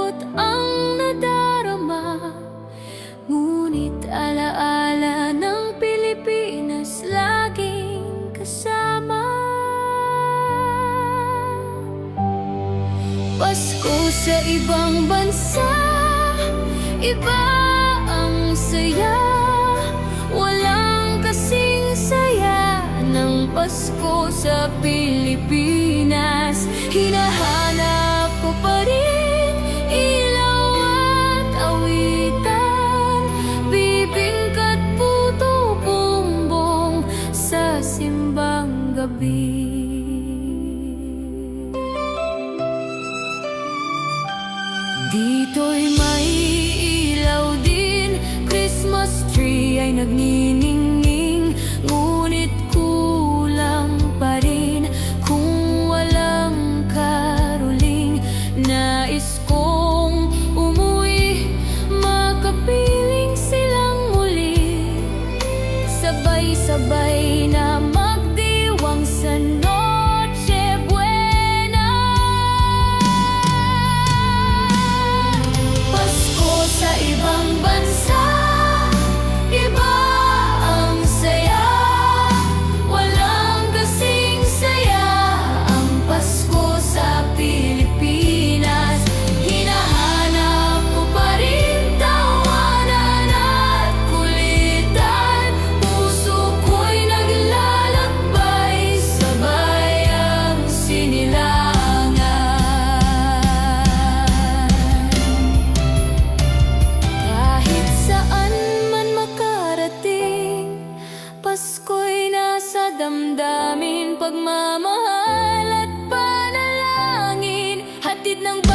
lungkot ang nadarama, ngunit alaala ng Pilipinas laging kasama. Pasko sa ibang bansa, iba ang saya. Walang kasing saya ng Pasko sa Pilipinas. Hinahanap ko pa rin ilaw at awitan, bibingkat puto bumbong sa simbang gabi. Dito'y may ilaw din, Christmas tree ay nagniningning, ngunit kulang pa rin kung walang karoling. Nais kong umuwi, makapiling silang muli, sabay-sabay na magdiwang sa Noche Buena. Pasko sa ibang bansa, iba ang saya. Walang kasing saya ang Pasko sa Pilipinas. Hinahanap ko pa rin tawanan at kulitan, puso ko'y naglalakbay, sabay ang sinilangan. Kahit saan man makarating, Pasko'y nasa damdamin, pagmamahal at panalangin, hatid ng